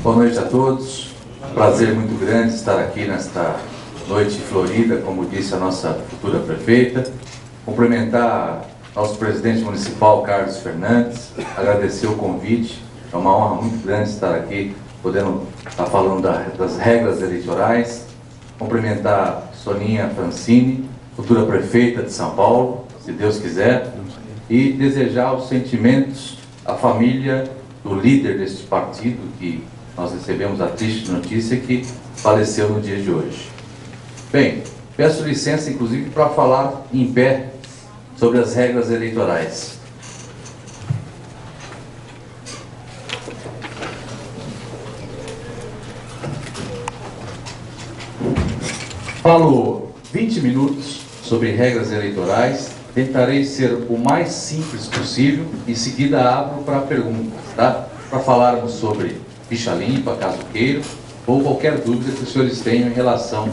Boa noite a todos. Prazer muito grande estar aqui nesta noite florida, como disse a nossa futura prefeita. Cumprimentar nosso presidente municipal, Carlos Fernandes, agradecer o convite. É uma honra muito grande estar aqui, podendo estar falando das regras eleitorais. Cumprimentar Soninha Francini, futura prefeita de São Paulo, se Deus quiser, e desejar os sentimentos à família do líder deste partido, que nós recebemos a triste notícia que faleceu no dia de hoje. Bem, peço licença, inclusive, para falar em pé sobre as regras eleitorais. Falo 20 minutos sobre regras eleitorais. Tentarei ser o mais simples possível. Em seguida abro para perguntas, tá? Para falarmos sobre ficha limpa, caso queiram, ou qualquer dúvida que os senhores tenham em relação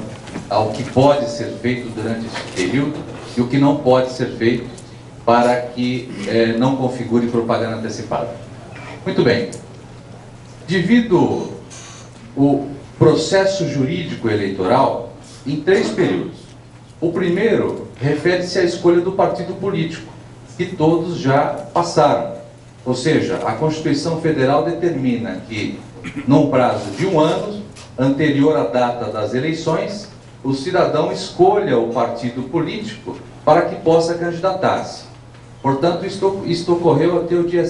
ao que pode ser feito durante este período e o que não pode ser feito para que não configure propaganda antecipada. Muito bem. Divido o processo jurídico eleitoral em 3 períodos. O primeiro refere-se à escolha do partido político, que todos já passaram. Ou seja, a Constituição Federal determina que, num prazo de 1 ano, anterior à data das eleições, o cidadão escolha o partido político para que possa candidatar-se. Portanto, isto ocorreu até o dia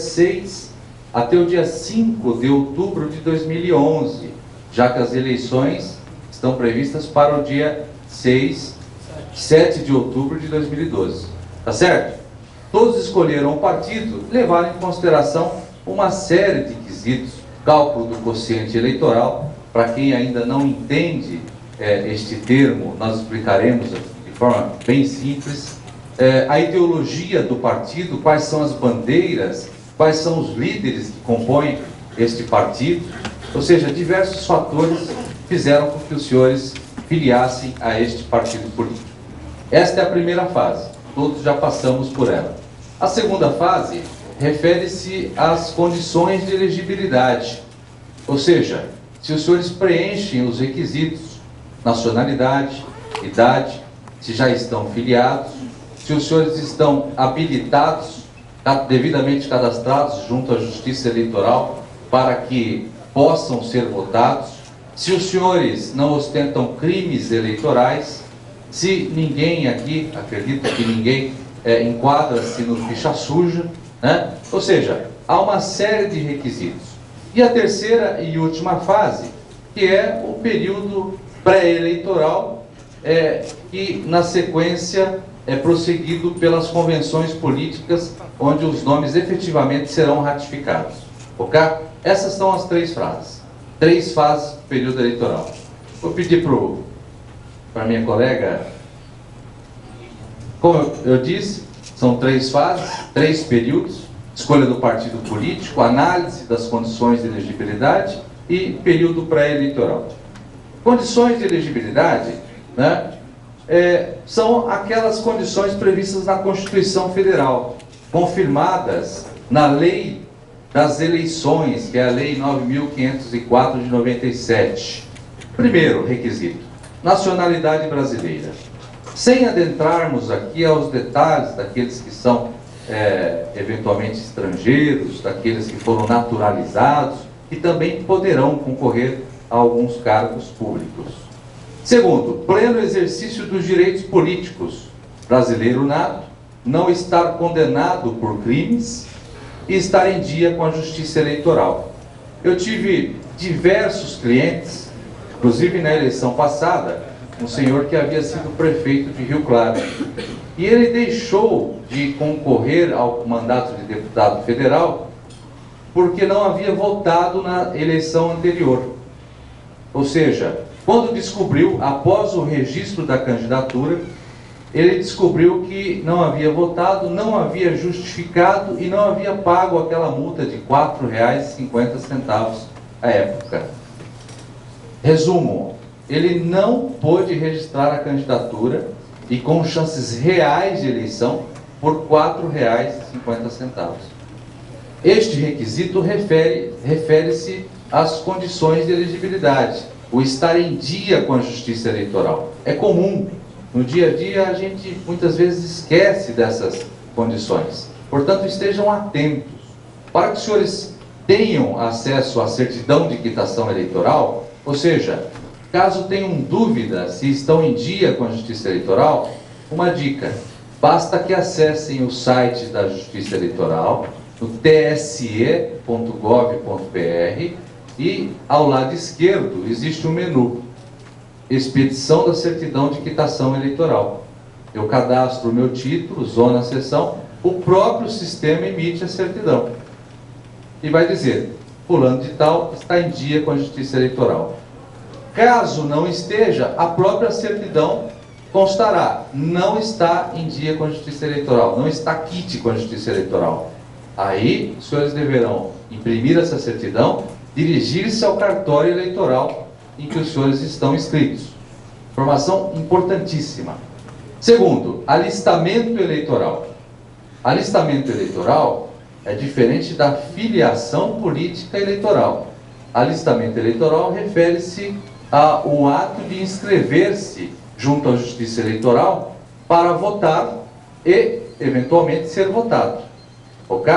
5 de outubro de 2011, já que as eleições estão previstas para o dia 7 de outubro de 2012. Tá certo? Todos escolheram o partido, levaram em consideração uma série de quesitos, cálculo do quociente eleitoral. Para quem ainda não entende este termo, nós explicaremos de forma bem simples. A ideologia do partido, quais são as bandeiras, quais são os líderes que compõem este partido, ou seja, diversos fatores fizeram com que os senhores filiassem a este partido político. Esta é a primeira fase, todos já passamos por ela. A segunda fase refere-se às condições de elegibilidade, ou seja, se os senhores preenchem os requisitos, nacionalidade, idade, se já estão filiados, se os senhores estão habilitados, devidamente cadastrados junto à Justiça Eleitoral para que possam ser votados, se os senhores não ostentam crimes eleitorais, se ninguém aqui, acredito que ninguém enquadra-se no ficha suja, né? Ou seja, há uma série de requisitos. E a terceira e última fase, que é o período pré-eleitoral, que na sequência é prosseguido pelas convenções políticas, onde os nomes efetivamente serão ratificados. Ok? Essas são as 3 fases. 3 fases do período eleitoral. Vou pedir para minha colega, como eu disse, são 3 fases, 3 períodos: escolha do partido político, análise das condições de elegibilidade e período pré-eleitoral. Condições de elegibilidade, né, são aquelas condições previstas na Constituição Federal, confirmadas na Lei das Eleições, que é a Lei 9.504 de 97. Primeiro requisito: nacionalidade brasileira. Sem adentrarmos aqui aos detalhes daqueles que são eventualmente estrangeiros, daqueles que foram naturalizados e também poderão concorrer a alguns cargos públicos. Segundo, pleno exercício dos direitos políticos. Brasileiro nato, não estar condenado por crimes e estar em dia com a Justiça Eleitoral. Eu tive diversos clientes, inclusive na eleição passada, um senhor que havia sido prefeito de Rio Claro. E ele deixou de concorrer ao mandato de deputado federal porque não havia votado na eleição anterior. Ou seja, quando descobriu, após o registro da candidatura, ele descobriu que não havia votado, não havia justificado e não havia pago aquela multa de R$ 4,50 à época. Resumo: ele não pôde registrar a candidatura e com chances reais de eleição por R$ 4,50. Este requisito refere-se às condições de elegibilidade, o estar em dia com a Justiça Eleitoral. É comum, no dia a dia a gente muitas vezes esquece dessas condições. Portanto, estejam atentos. Para que os senhores tenham acesso à certidão de quitação eleitoral, ou seja, caso tenham dúvida se estão em dia com a Justiça Eleitoral, uma dica: basta que acessem o site da Justiça Eleitoral, no tse.gov.br, e ao lado esquerdo existe um menu, Expedição da Certidão de Quitação Eleitoral. Eu cadastro o meu título, zona, seção, o próprio sistema emite a certidão. E vai dizer, fulano de tal está em dia com a Justiça Eleitoral. Caso não esteja, a própria certidão constará, não está em dia com a Justiça Eleitoral, não está quite com a Justiça Eleitoral. Aí, os senhores deverão imprimir essa certidão, dirigir-se ao cartório eleitoral em que os senhores estão inscritos. Informação importantíssima. Segundo, alistamento eleitoral. Alistamento eleitoral é diferente da filiação política eleitoral. Alistamento eleitoral refere-se ao ato de inscrever-se junto à Justiça Eleitoral para votar e, eventualmente, ser votado. Ok?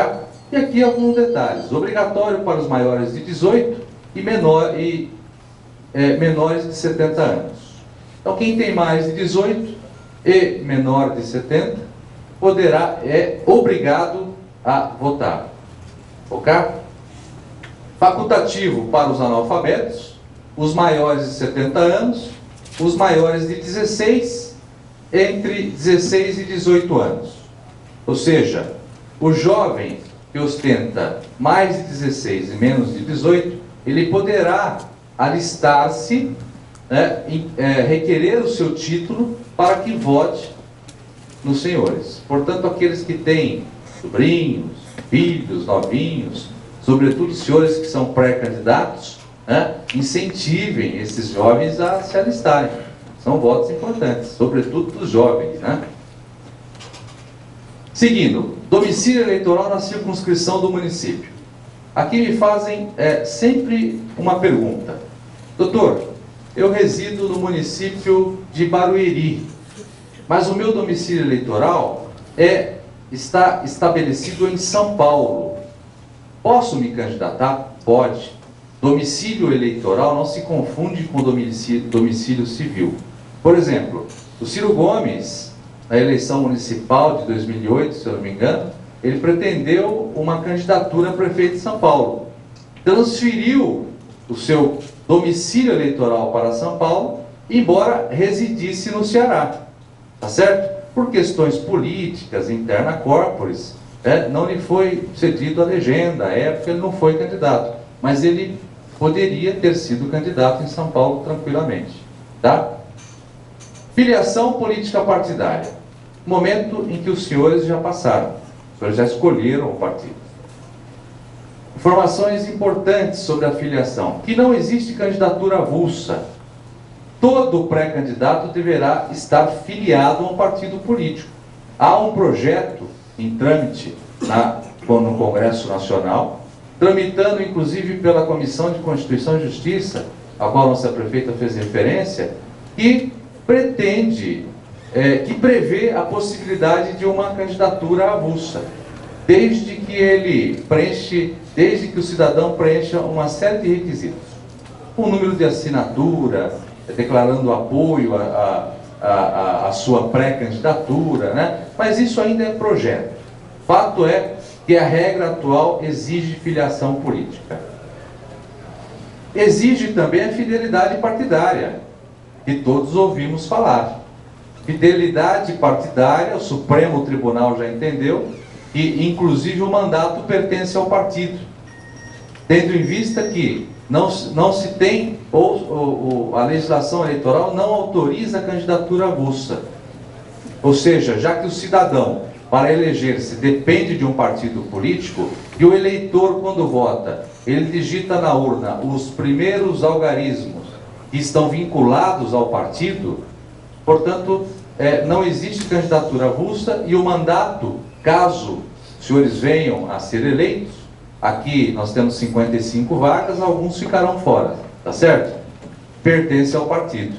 E aqui alguns detalhes. Obrigatório para os maiores de 18 e menores de 70 anos. Então, quem tem mais de 18 e menor de 70 é obrigado a votar. Ok? Facultativo para os analfabetos, os maiores de 70 anos, os maiores de 16, entre 16 e 18 anos. Ou seja, o jovem que ostenta mais de 16 e menos de 18, ele poderá alistar-se, né, requerer o seu título para que vote nos senhores. Portanto, aqueles que têm sobrinhos, filhos, novinhos, sobretudo senhores que são pré-candidatos, né, incentivem esses jovens a se alistarem. São votos importantes, sobretudo dos jovens, né? Seguindo, domicílio eleitoral na circunscrição do município. Aqui me fazem sempre uma pergunta. Doutor, eu resido no município de Barueri, mas o meu domicílio eleitoral está estabelecido em São Paulo. Posso me candidatar? Pode. Domicílio eleitoral não se confunde com domicílio civil. Por exemplo, o Ciro Gomes, na eleição municipal de 2008, se eu não me engano, ele pretendeu uma candidatura a prefeito de São Paulo. Transferiu o seu domicílio eleitoral para São Paulo, embora residisse no Ceará. Tá certo? Por questões políticas, interna corporis, não lhe foi cedido a legenda, à época ele não foi candidato. Mas ele poderia ter sido candidato em São Paulo tranquilamente. Tá? Filiação política partidária. Momento em que os senhores já passaram. Os senhores já escolheram o partido. Informações importantes sobre a filiação. Que não existe candidatura avulsa. Todo pré-candidato deverá estar filiado a um partido político. Há um projeto em trâmite no Congresso Nacional, tramitando inclusive pela Comissão de Constituição e Justiça, a qual nossa prefeita fez referência, que prevê a possibilidade de uma candidatura avulsa, desde que o cidadão preencha uma série de requisitos. Um número de assinatura, declarando apoio à sua pré-candidatura, né? Mas isso ainda é projeto. Fato é que a regra atual exige filiação política. Exige também a fidelidade partidária, que todos ouvimos falar. Fidelidade partidária, o Supremo Tribunal já entendeu, que inclusive o mandato pertence ao partido, tendo em vista que não se tem, ou a legislação eleitoral não autoriza a candidatura avulsa. Ou seja, já que o cidadão, para eleger-se, depende de um partido político, e o eleitor, quando vota, ele digita na urna os primeiros algarismos que estão vinculados ao partido, portanto, não existe candidatura avulsa, e o mandato, caso os senhores venham a ser eleitos, Aqui nós temos 55 vagas, alguns ficarão fora, tá certo? Pertence ao partido.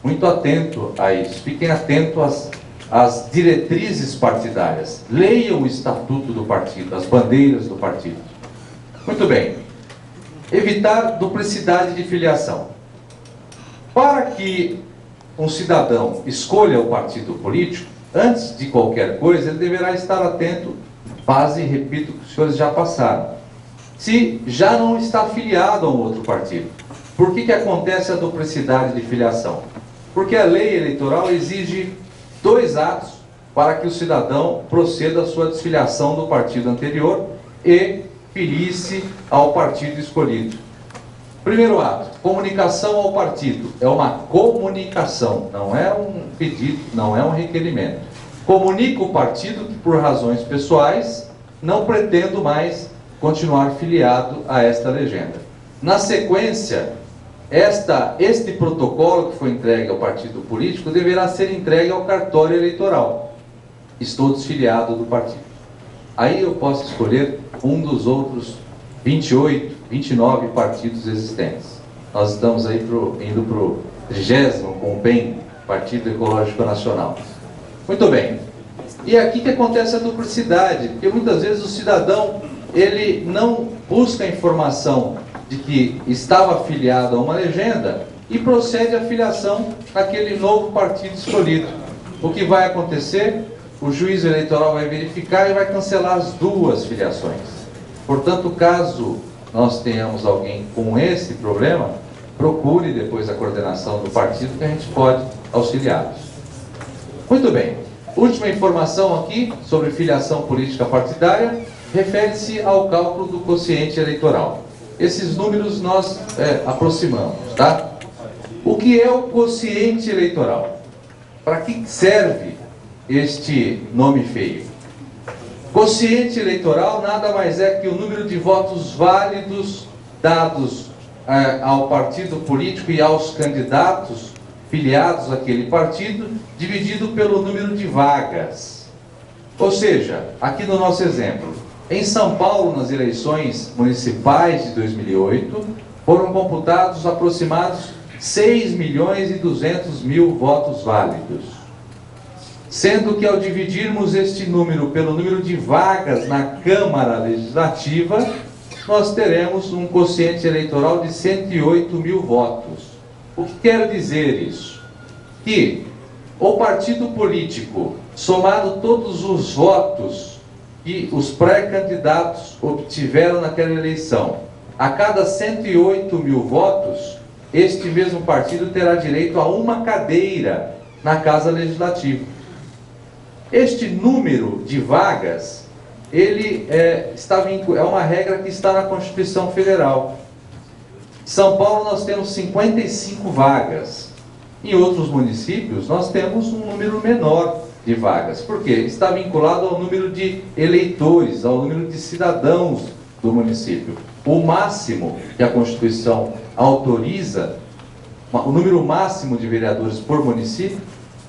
Muito atento a isso. Fiquem atentos às diretrizes partidárias. Leiam o estatuto do partido, as bandeiras do partido. Muito bem. Evitar duplicidade de filiação. Para que um cidadão escolha o partido político, antes de qualquer coisa, ele deverá estar atento, base, repito, que os senhores já passaram. Se já não está filiado a um outro partido. Por que acontece a duplicidade de filiação? Porque a lei eleitoral exige 2 atos para que o cidadão proceda à sua desfiliação do partido anterior e filie-se ao partido escolhido. Primeiro ato, comunicação ao partido. É uma comunicação, não é um pedido, não é um requerimento. Comunica o partido que, por razões pessoais, não pretendo mais continuar filiado a esta legenda. Na sequência, este protocolo que foi entregue ao partido político deverá ser entregue ao cartório eleitoral. Estou desfiliado do partido. Aí eu posso escolher um dos outros 28, 29 partidos existentes. Nós estamos aí indo para o 30º com o PEN, Partido Ecológico Nacional. Muito bem. E é aqui que acontece a duplicidade, porque muitas vezes o cidadão, ele não busca a informação de que estava afiliado a uma legenda e procede à filiação naquele novo partido escolhido. O que vai acontecer? O juiz eleitoral vai verificar e vai cancelar as 2 filiações. Portanto, caso nós tenhamos alguém com esse problema, procure depois a coordenação do partido que a gente pode auxiliá-los. Muito bem. Última informação aqui sobre filiação política partidária, refere-se ao cálculo do quociente eleitoral. Esses números nós aproximamos, tá? O que é o quociente eleitoral? Para que serve este nome feio? Quociente eleitoral nada mais é que o número de votos válidos dados ao partido político e aos candidatos filiados àquele partido, dividido pelo número de vagas. Ou seja, aqui no nosso exemplo, em São Paulo, nas eleições municipais de 2008, foram computados aproximados 6.200.000 votos válidos. Sendo que ao dividirmos este número pelo número de vagas na Câmara Legislativa, nós teremos um quociente eleitoral de 108.000 votos. O que quer dizer isso? Que o partido político, somado todos os votos que os pré-candidatos obtiveram naquela eleição, a cada 108.000 votos, este mesmo partido terá direito a uma cadeira na Casa Legislativa. Este número de vagas, ele é uma regra que está na Constituição Federal. Em São Paulo nós temos 55 vagas. Em outros municípios nós temos um número menor de vagas. Por quê? Está vinculado ao número de eleitores, ao número de cidadãos do município. O máximo que a Constituição autoriza, o número máximo de vereadores por município,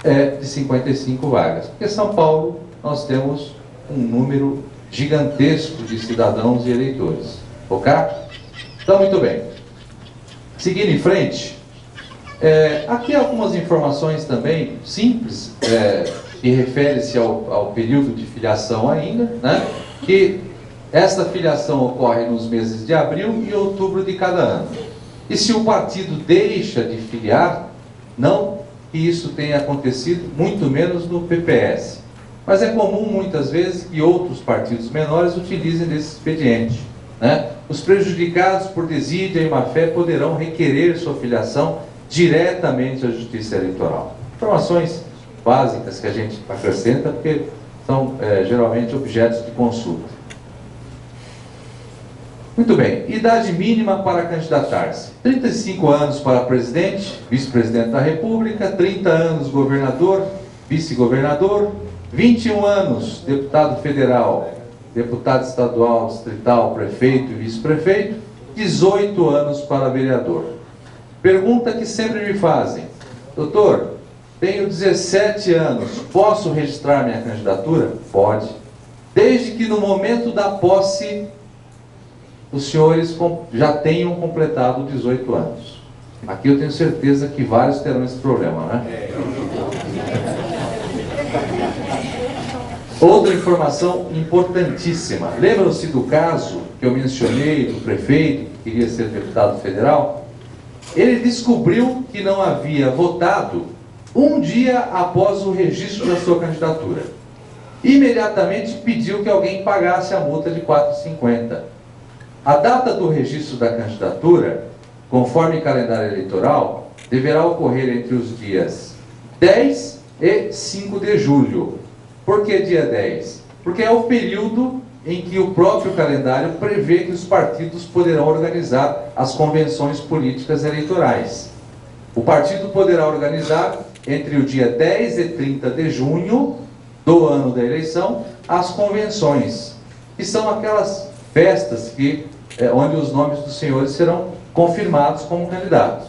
é de 55 vagas. Porque em São Paulo nós temos um número gigantesco de cidadãos e eleitores. Ok? Então, muito bem. Seguindo em frente, aqui algumas informações também simples, que refere-se ao período de filiação ainda, né? Que esta filiação ocorre nos meses de abril e outubro de cada ano. E se o partido deixa de filiar, não que isso tenha acontecido, muito menos no PPS. Mas é comum, muitas vezes, que outros partidos menores utilizem desse expediente, né? Os prejudicados por desídia e má-fé poderão requerer sua filiação diretamente à Justiça Eleitoral. Informações básicas que a gente acrescenta, porque são geralmente objetos de consulta. Muito bem, idade mínima para candidatar-se: 35 anos para presidente, vice-presidente da República, 30 anos governador, vice-governador, 21 anos deputado federal, deputado estadual, distrital, prefeito e vice-prefeito, 18 anos para vereador. Pergunta que sempre me fazem: doutor, tenho 17 anos, posso registrar minha candidatura? Pode, desde que no momento da posse os senhores já tenham completado 18 anos. Aqui eu tenho certeza que vários terão esse problema, né? Outra informação importantíssima. Lembram-se do caso que eu mencionei do prefeito que queria ser deputado federal? Ele descobriu que não havia votado um dia após o registro da sua candidatura. Imediatamente pediu que alguém pagasse a multa de R$ 4,50. A data do registro da candidatura, conforme calendário eleitoral, deverá ocorrer entre os dias 10 e 5 de julho. Por que dia 10? Porque é o período em que o próprio calendário prevê que os partidos poderão organizar as convenções políticas eleitorais. O partido poderá organizar entre o dia 10 e 30 de junho do ano da eleição as convenções, que são aquelas festas onde os nomes dos senhores serão confirmados como candidatos.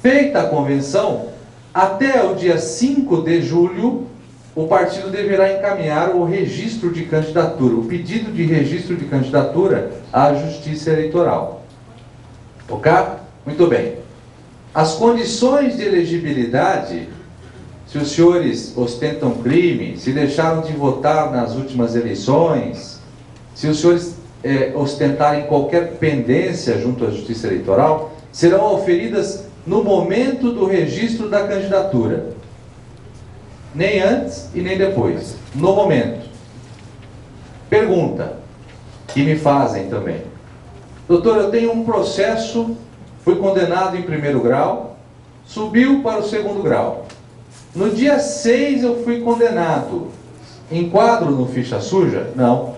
Feita a convenção, até o dia 5 de julho, o partido deverá encaminhar o registro de candidatura, o pedido de registro de candidatura à Justiça Eleitoral. Ok? Muito bem. As condições de elegibilidade, se os senhores ostentam crime, se deixaram de votar nas últimas eleições, se os senhores ostentarem qualquer pendência junto à Justiça Eleitoral, serão auferidas no momento do registro da candidatura. Nem antes e nem depois. No momento. Pergunta que me fazem também. Doutor, eu tenho um processo, fui condenado em primeiro grau, subiu para o segundo grau. No dia 6 eu fui condenado. Enquadro no ficha suja? Não.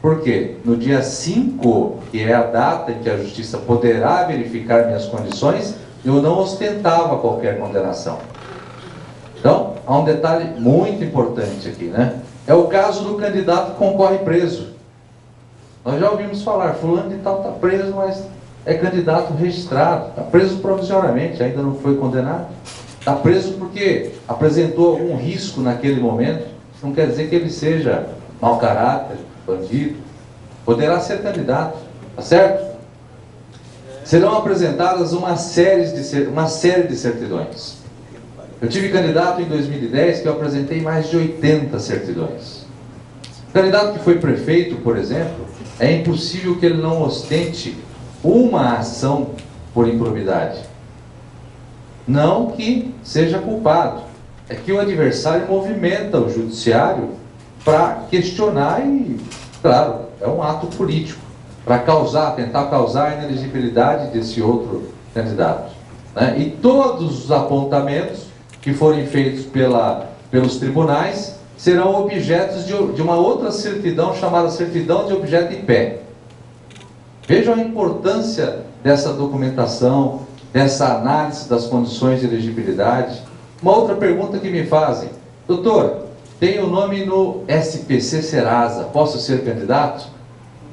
Por quê? No dia 5, que é a data em que a Justiça poderá verificar minhas condições, eu não ostentava qualquer condenação. Então, há um detalhe muito importante aqui, né? É o caso do candidato que concorre preso. Nós já ouvimos falar, fulano de tal está preso, mas é candidato registrado. Está preso provisoriamente, ainda não foi condenado. Está preso porque apresentou algum risco naquele momento. Não quer dizer que ele seja mau caráter, bandido. Poderá ser candidato, tá certo? Serão apresentadas uma série de certidões. Eu tive candidato em 2010 que eu apresentei mais de 80 certidões. O candidato que foi prefeito, por exemplo, é impossível que ele não ostente uma ação por improbidade. Não que seja culpado, é que o adversário movimenta o judiciário para questionar e, claro, é um ato político, para tentar causar a inelegibilidade desse outro candidato, né? E todos os apontamentos que forem feitos pelos tribunais serão objetos de uma outra certidão chamada certidão de objeto em pé. Vejam a importância dessa documentação, dessa análise das condições de elegibilidade. Uma outra pergunta que me fazem: doutor, tenho o nome no SPC Serasa, posso ser candidato?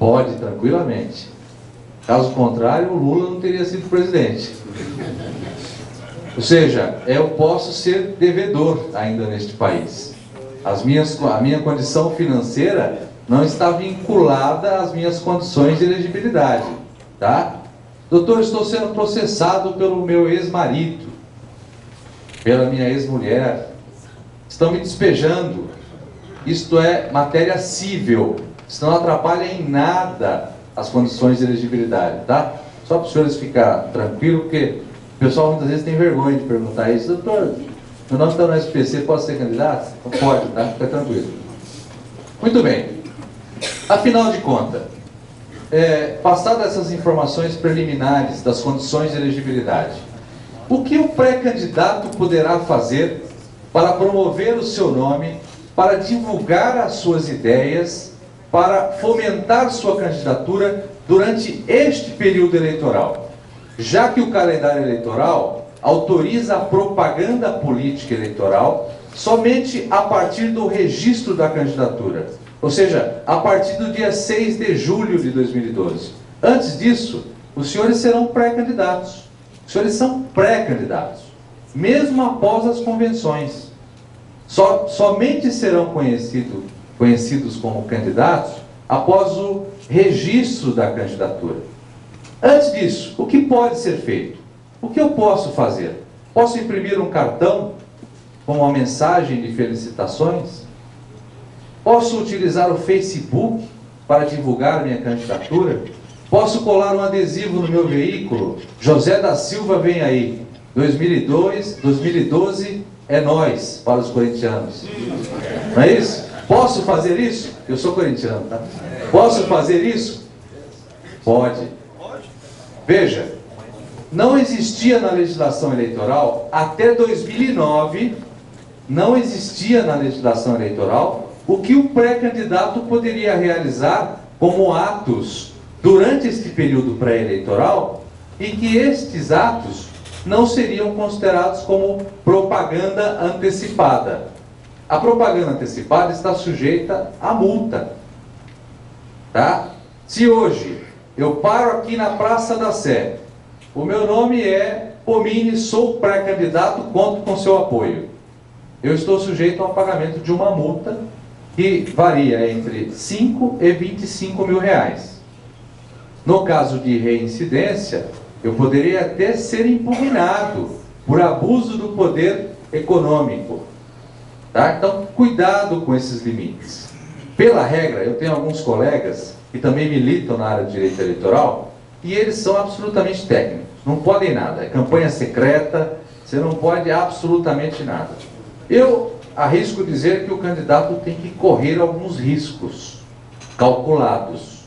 Pode, tranquilamente. Caso contrário, o Lula não teria sido presidente. Ou seja, eu posso ser devedor ainda neste país. A minha condição financeira não está vinculada às minhas condições de elegibilidade. Tá? Doutor, estou sendo processado pelo meu ex-marido, pela minha ex-mulher. Estão me despejando. Isto é matéria cível. Isso não atrapalha em nada as condições de elegibilidade. Tá? Só para os senhores ficarem tranquilos, porque o pessoal muitas vezes tem vergonha de perguntar isso. Doutor, meu nome está no SPC, posso ser candidato? Não pode, tá? Fica tranquilo. Muito bem. Afinal de contas, passadas essas informações preliminares das condições de elegibilidade, o que o pré-candidato poderá fazer para promover o seu nome, para divulgar as suas ideias, para fomentar sua candidatura durante este período eleitoral? Já que o calendário eleitoral autoriza a propaganda política eleitoral somente a partir do registro da candidatura, ou seja, a partir do dia 6 de julho de 2012. Antes disso, os senhores serão pré-candidatos. Os senhores são pré-candidatos, mesmo após as convenções. Somente serão conhecidos como candidatos após o registro da candidatura. Antes disso, o que pode ser feito? O que eu posso fazer? Posso imprimir um cartão com uma mensagem de felicitações? Posso utilizar o Facebook para divulgar minha candidatura? Posso colar um adesivo no meu veículo? José da Silva vem aí. 2012 é nós, para os corintianos. Não é isso? Posso fazer isso? Eu sou corintiano, tá? Posso fazer isso? Pode. Veja, não existia na legislação eleitoral, até 2009, não existia na legislação eleitoral o que o pré-candidato poderia realizar como atos durante este período pré-eleitoral e que estes atos não seriam considerados como propaganda antecipada. A propaganda antecipada está sujeita a multa. Tá? Se hoje eu paro aqui na Praça da Sé, o meu nome é Pomini, sou pré-candidato, conto com seu apoio. Eu estou sujeito ao pagamento de uma multa que varia entre 5 e 25 mil reais. No caso de reincidência, eu poderia até ser impugnado por abuso do poder econômico. Tá? Então, cuidado com esses limites. Pela regra, eu tenho alguns colegas que também militam na área de direito eleitoral e eles são absolutamente técnicos. Não podem nada. É campanha secreta, você não pode absolutamente nada. Eu arrisco dizer que o candidato tem que correr alguns riscos calculados.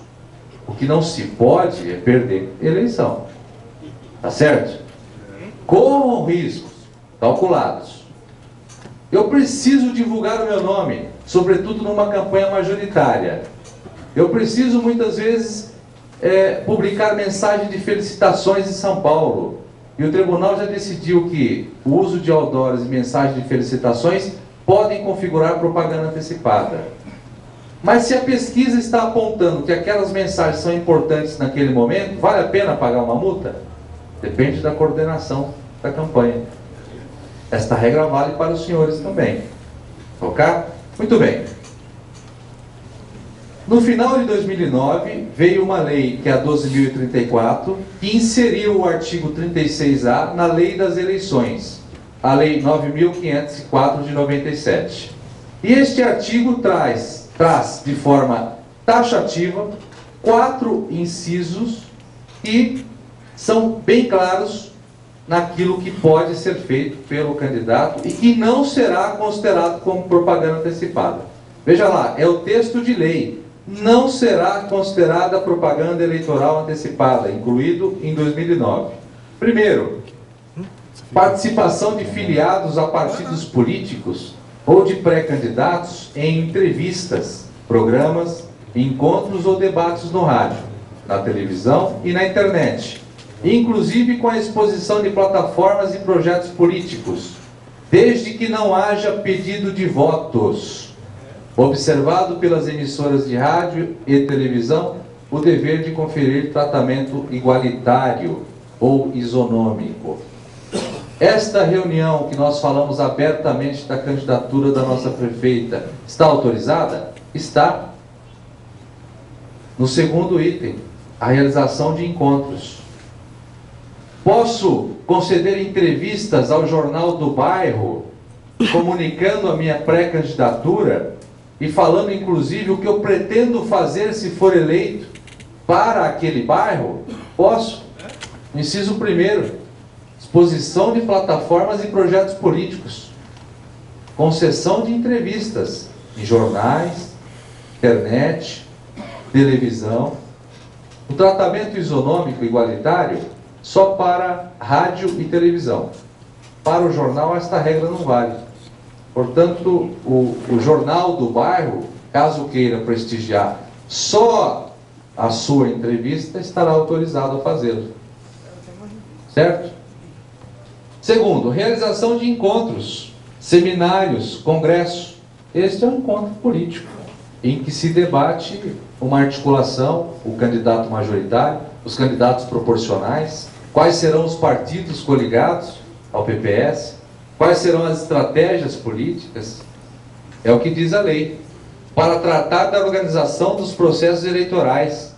O que não se pode é perder eleição. Tá certo? Corram riscos calculados. Eu preciso divulgar o meu nome, sobretudo numa campanha majoritária. Eu preciso muitas vezes publicar mensagem de felicitações em São Paulo. E o tribunal já decidiu que o uso de outdoors e mensagens de felicitações podem configurar propaganda antecipada. Mas se a pesquisa está apontando que aquelas mensagens são importantes naquele momento, vale a pena pagar uma multa? Depende da coordenação da campanha. Esta regra vale para os senhores também. Ok? Muito bem. No final de 2009, veio uma lei, que é a 12.034, que inseriu o artigo 36A na Lei das Eleições, a Lei 9.504 de 97. E este artigo traz de forma taxativa 4 incisos que são bem claros naquilo que pode ser feito pelo candidato e que não será considerado como propaganda antecipada. Veja lá, é o texto de lei. Não será considerada propaganda eleitoral antecipada, incluído em 2009. Primeiro, participação de filiados a partidos políticos ou de pré-candidatos em entrevistas, programas, encontros ou debates no rádio, na televisão e na internet, inclusive com a exposição de plataformas e projetos políticos, desde que não haja pedido de votos. Observado pelas emissoras de rádio e televisão o dever de conferir tratamento igualitário ou isonômico. Esta reunião que nós falamos abertamente da candidatura da nossa prefeita, está autorizada? Está. No segundo item, a realização de encontros. Posso conceder entrevistas ao Jornal do Bairro, comunicando a minha pré-candidatura e falando inclusive o que eu pretendo fazer se for eleito para aquele bairro? Posso. Inciso primeiro, exposição de plataformas e projetos políticos, concessão de entrevistas em jornais, internet, televisão. O tratamento isonômico igualitário só para rádio e televisão. Para o jornal esta regra não vale. Portanto, o jornal do bairro, caso queira prestigiar só a sua entrevista, estará autorizado a fazê-lo. Certo? Segundo, realização de encontros, seminários, congressos. Este é um encontro político, em que se debate uma articulação, o candidato majoritário, os candidatos proporcionais, quais serão os partidos coligados ao PPS, quais serão as estratégias políticas, é o que diz a lei. para tratar da organização dos processos eleitorais,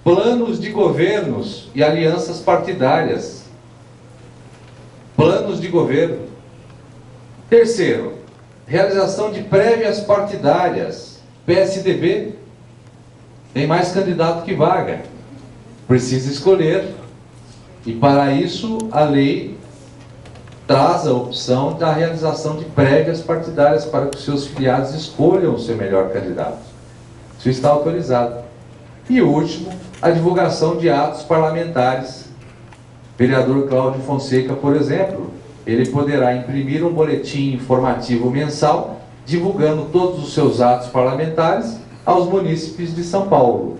planos de governos e alianças partidárias. Planos de governo. Terceiro, realização de prévias partidárias. PSDB tem mais candidato que vaga, precisa escolher, e para isso a lei traz a opção da realização de prévias partidárias para que os seus filiados escolham o seu melhor candidato. Isso está autorizado. E o último, a divulgação de atos parlamentares. Vereador Cláudio Fonseca, por exemplo, ele poderá imprimir um boletim informativo mensal divulgando todos os seus atos parlamentares aos munícipes de São Paulo,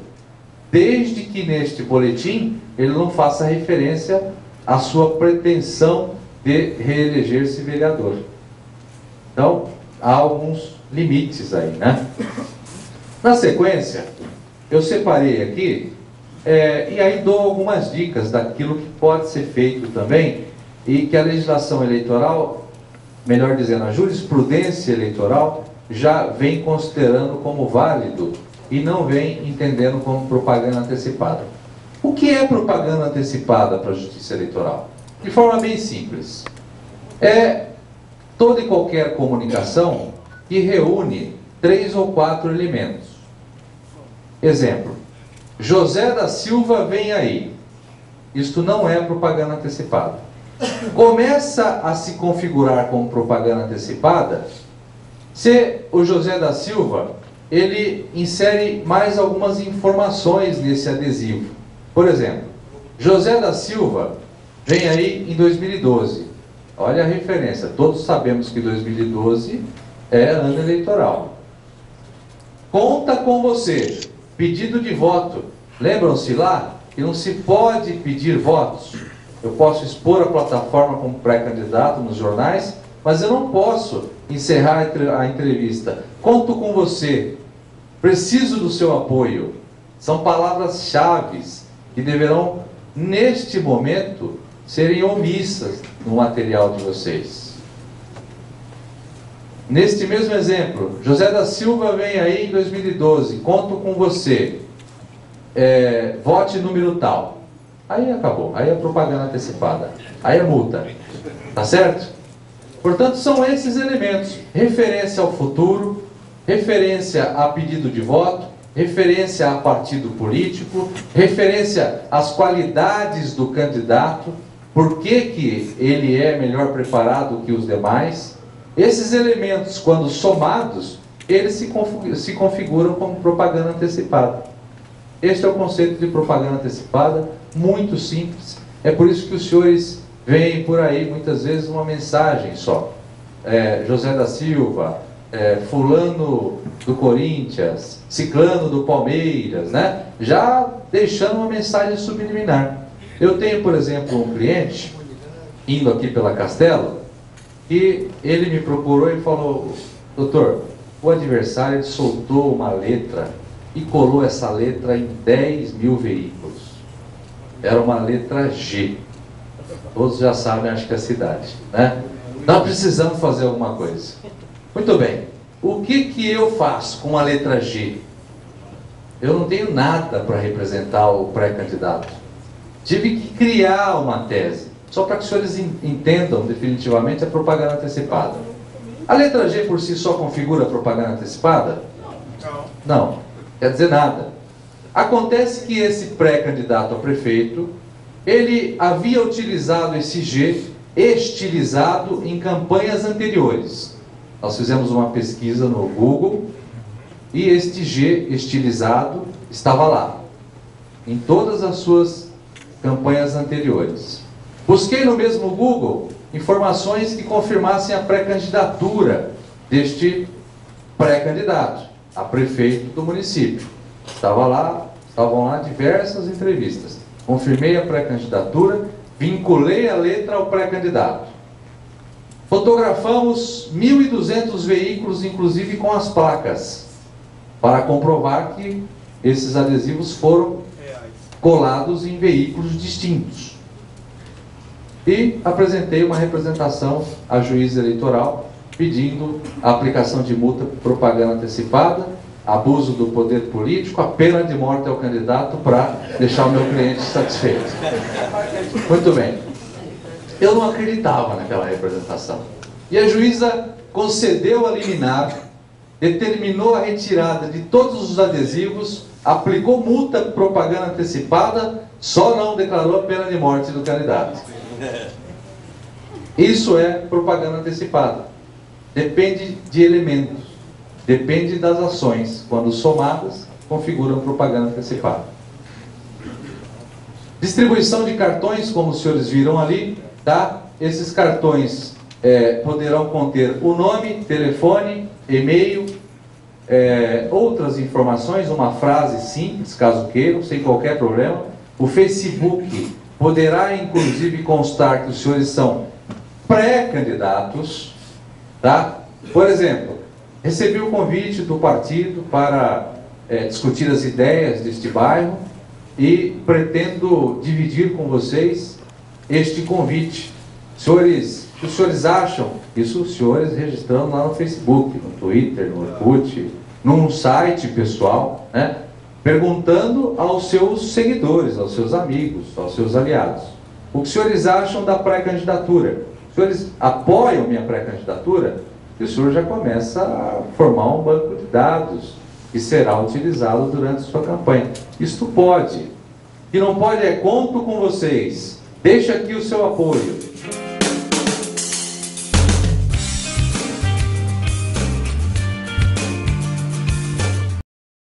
desde que neste boletim ele não faça referência à sua pretensão de reeleger-se vereador. Então, há alguns limites aí, né? Na sequência, eu separei aqui, e aí dou algumas dicas daquilo que pode ser feito também, e que a legislação eleitoral, melhor dizendo, a jurisprudência eleitoral, já vem considerando como válido e não vem entendendo como propaganda antecipada. O que é propaganda antecipada para a Justiça Eleitoral? De forma bem simples. É toda e qualquer comunicação que reúne 3 ou 4 elementos. Exemplo, José da Silva vem aí. Isto não é propaganda antecipada. Começa a se configurar como propaganda antecipada se o José da Silva, ele insere mais algumas informações nesse adesivo. Por exemplo, José da Silva vem aí em 2012. Olha a referência, todos sabemos que 2012 é ano eleitoral. Conta com você, pedido de voto. Lembram-se lá que não se pode pedir votos? Eu posso expor a plataforma como pré-candidato nos jornais, mas eu não posso encerrar a entrevista. Conto com você, preciso do seu apoio. São palavras-chave que deverão, neste momento, serem omissas no material de vocês. Neste mesmo exemplo, José da Silva vem aí em 2012, conto com você, vote número tal. Aí acabou, aí é propaganda antecipada, aí é multa, tá certo? Portanto, são esses elementos: referência ao futuro, referência a pedido de voto, referência a partido político, referência às qualidades do candidato, por que ele é melhor preparado que os demais. Esses elementos, quando somados, eles se configuram como propaganda antecipada. Este é o conceito de propaganda antecipada, muito simples. É por isso que os senhores veem por aí, muitas vezes, uma mensagem só. José da Silva, fulano do Corinthians, ciclano do Palmeiras, né? Já deixando uma mensagem subliminar. Eu tenho, por exemplo, um cliente, indo aqui pela Castelo, e ele me procurou e falou: doutor, o adversário soltou uma letra e colou essa letra em 10 mil veículos. Era uma letra G. Todos já sabem, acho que é a cidade, né? Nós precisamos fazer alguma coisa. Muito bem. O que eu faço com a letra G? Eu não tenho nada para representar o pré-candidato. Tive que criar uma tese, só para que os senhores entendam definitivamente a propaganda antecipada. A letra G por si só configura a propaganda antecipada? Não. Quer dizer nada. Acontece que esse pré-candidato a prefeito, ele havia utilizado esse G estilizado em campanhas anteriores. Nós fizemos uma pesquisa no Google e este G estilizado estava lá, em todas as suas campanhas anteriores. Busquei no mesmo Google informações que confirmassem a pré-candidatura deste pré-candidato a prefeito do município. Estavam lá diversas entrevistas. Confirmei a pré-candidatura, vinculei a letra ao pré-candidato. Fotografamos 1.200 veículos, inclusive com as placas, para comprovar que esses adesivos foram colados em veículos distintos. E apresentei uma representação à juíza eleitoral, pedindo a aplicação de multa por propaganda antecipada abuso do poder político, a pena de morte ao candidato para deixar o meu cliente satisfeito. Muito bem. Eu não acreditava naquela representação. E a juíza concedeu a liminar, determinou a retirada de todos os adesivos, aplicou multa por propaganda antecipada, só não declarou a pena de morte do candidato. Isso é propaganda antecipada. Depende de elementos, depende das ações. Quando somadas, configuram propaganda antecipada. Distribuição de cartões, como os senhores viram ali, tá? Esses cartões poderão conter o nome, telefone, e-mail, outras informações, uma frase simples, caso queiram, sem qualquer problema. O Facebook poderá, inclusive, constar que os senhores são pré-candidatos, tá? Por exemplo, recebi o convite do partido para discutir as ideias deste bairro e pretendo dividir com vocês este convite. Senhores, o que os senhores acham? Isso os senhores registrando lá no Facebook, no Twitter, no Orkut, num site pessoal, né? Perguntando aos seus seguidores, aos seus amigos, aos seus aliados. O que os senhores acham da pré-candidatura? Os senhores apoiam minha pré-candidatura? E o senhor já começa a formar um banco de dados que será utilizado durante a sua campanha. Isto pode. O que não pode é: conto com vocês, deixa aqui o seu apoio.